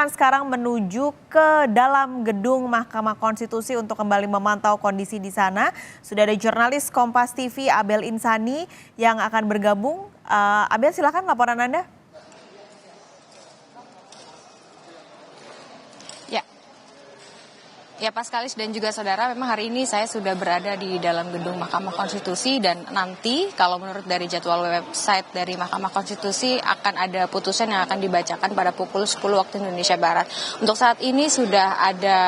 Sekarang menuju ke dalam gedung Mahkamah Konstitusi untuk kembali memantau kondisi di sana. Sudah ada jurnalis Kompas TV Abel Insani yang akan bergabung. Abel, silakan laporan Anda. Ya, Paskalis dan juga saudara, memang hari ini saya sudah berada di dalam gedung Mahkamah Konstitusi dan nanti kalau menurut dari jadwal website dari Mahkamah Konstitusi akan ada putusan yang akan dibacakan pada pukul 10 waktu Indonesia Barat. Untuk saat ini sudah ada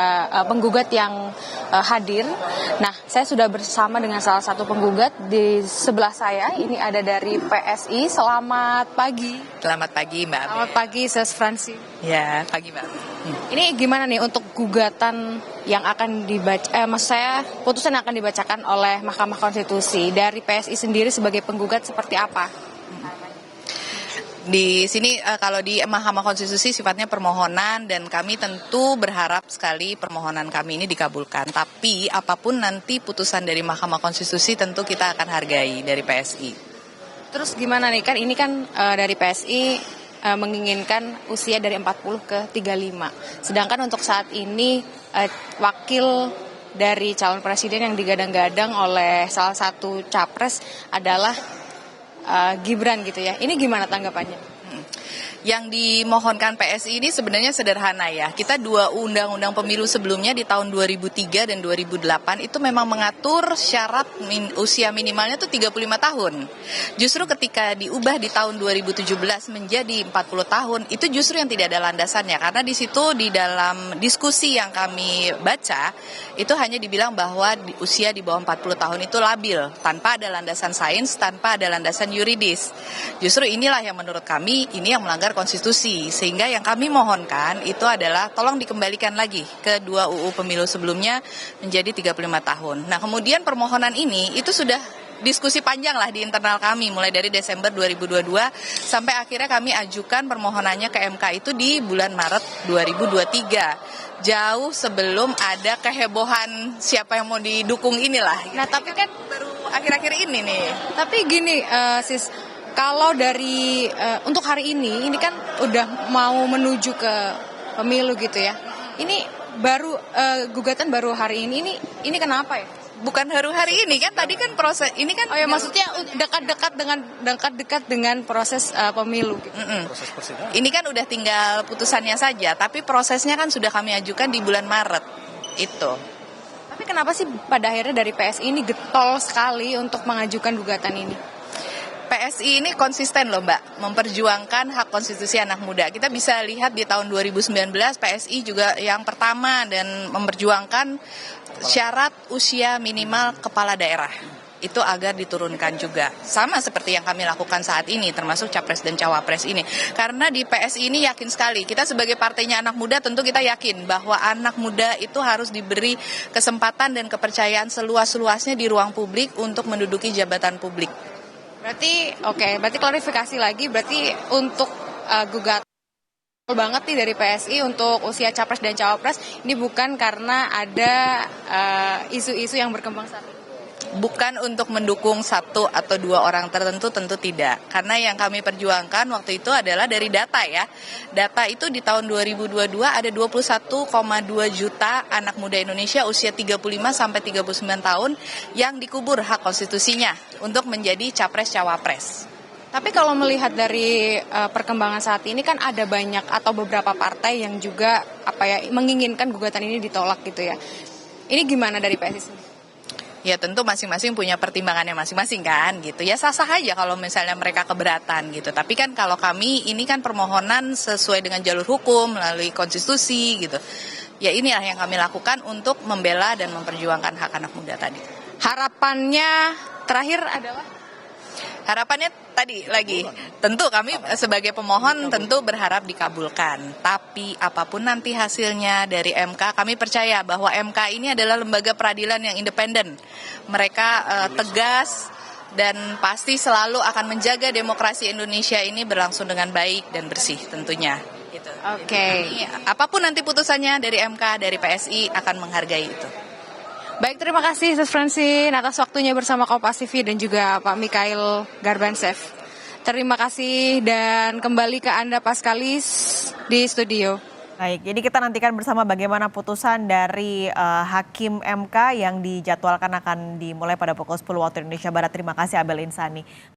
penggugat yang hadir. Nah, saya sudah bersama dengan salah satu penggugat di sebelah saya. Ini ada dari PSI. Selamat pagi. Selamat pagi, Mbak. Selamat pagi, Ses Fransi. Ya, pagi, Mbak. Ini gimana nih untuk gugatan yang akan dibaca, putusan yang akan dibacakan oleh Mahkamah Konstitusi dari PSI sendiri sebagai penggugat seperti apa? Di sini kalau di Mahkamah Konstitusi sifatnya permohonan dan kami tentu berharap sekali permohonan kami ini dikabulkan. Tapi apapun nanti putusan dari Mahkamah Konstitusi tentu kita akan hargai dari PSI. Terus gimana nih, kan ini kan dari PSI menginginkan usia dari 40 ke 35. Sedangkan untuk saat ini wakil dari calon presiden yang digadang-gadang oleh salah satu capres adalah Gibran gitu ya. Ini gimana tanggapannya? Yang dimohonkan PSI ini sebenarnya sederhana ya. Kita dua undang-undang pemilu sebelumnya di tahun 2003 dan 2008 itu memang mengatur syarat usia minimalnya itu 35 tahun. Justru ketika diubah di tahun 2017 menjadi 40 tahun, itu justru yang tidak ada landasannya. Karena di situ di dalam diskusi yang kami baca, itu hanya dibilang bahwa usia di bawah 40 tahun itu labil, tanpa ada landasan sains, tanpa ada landasan yuridis. Justru inilah yang menurut kami, ini yang melanggar konstitusi, sehingga yang kami mohonkan itu adalah tolong dikembalikan lagi ke dua UU pemilu sebelumnya menjadi 35 tahun. Nah, kemudian permohonan ini itu sudah diskusi panjang lah di internal kami mulai dari Desember 2022 sampai akhirnya kami ajukan permohonannya ke MK itu di bulan Maret 2023. Jauh sebelum ada kehebohan siapa yang mau didukung inilah. Nah, tapi kan baru akhir-akhir ini nih. Tapi gini, Sis, kalau dari untuk hari ini kan udah mau menuju ke pemilu gitu ya. Ini baru gugatan baru hari ini kenapa ya? Bukan hari ini kan, tadi kan proses ini kan. Oh ya, maksudnya dekat-dekat dengan proses pemilu gitu. Proses persidangan. Ini kan udah tinggal putusannya saja, tapi prosesnya kan sudah kami ajukan di bulan Maret itu. Tapi kenapa sih pada akhirnya dari PSI ini getol sekali untuk mengajukan gugatan ini? PSI ini konsisten loh Mbak, memperjuangkan hak konstitusi anak muda. Kita bisa lihat di tahun 2019 PSI juga yang pertama dan memperjuangkan syarat usia minimal kepala daerah. Itu agar diturunkan juga. Sama seperti yang kami lakukan saat ini, termasuk Capres dan Cawapres ini. Karena di PSI ini yakin sekali, kita sebagai partainya anak muda tentu kita yakin bahwa anak muda itu harus diberi kesempatan dan kepercayaan seluas-luasnya di ruang publik untuk menduduki jabatan publik. Berarti klarifikasi lagi, berarti untuk gugatan banget nih dari PSI untuk usia Capres dan Cawapres ini bukan karena ada isu-isu yang berkembang saat ini. Bukan untuk mendukung satu atau dua orang tertentu, tentu tidak. Karena yang kami perjuangkan waktu itu adalah dari data ya. Data itu di tahun 2022 ada 21,2 juta anak muda Indonesia usia 35 sampai 39 tahun yang dikubur hak konstitusinya untuk menjadi capres-cawapres. Tapi kalau melihat dari perkembangan saat ini kan ada banyak atau beberapa partai yang juga menginginkan gugatan ini ditolak gitu ya. Ini gimana dari PSI sendiri? Ya tentu masing-masing punya pertimbangannya masing-masing kan gitu. Ya sah-sah aja kalau misalnya mereka keberatan gitu. Tapi kan kalau kami ini kan permohonan sesuai dengan jalur hukum melalui konstitusi gitu. Ya inilah yang kami lakukan untuk membela dan memperjuangkan hak anak muda tadi. Harapannya terakhir adalah? Harapannya tadi lagi, tentu kami sebagai pemohon tentu berharap dikabulkan. Tapi apapun nanti hasilnya dari MK, kami percaya bahwa MK ini adalah lembaga peradilan yang independen. Mereka tegas dan pasti selalu akan menjaga demokrasi Indonesia ini berlangsung dengan baik dan bersih tentunya. Gitu. Oke. Apapun nanti putusannya dari MK, dari PSI akan menghargai itu. Baik, terima kasih Sus Francine atas waktunya bersama Kompas TV dan juga Pak Mikhail Garbansev. Terima kasih dan kembali ke Anda Paskalis di studio. Baik, jadi kita nantikan bersama bagaimana putusan dari Hakim MK yang dijadwalkan akan dimulai pada pukul 10 waktu Indonesia Barat. Terima kasih Abel Insani.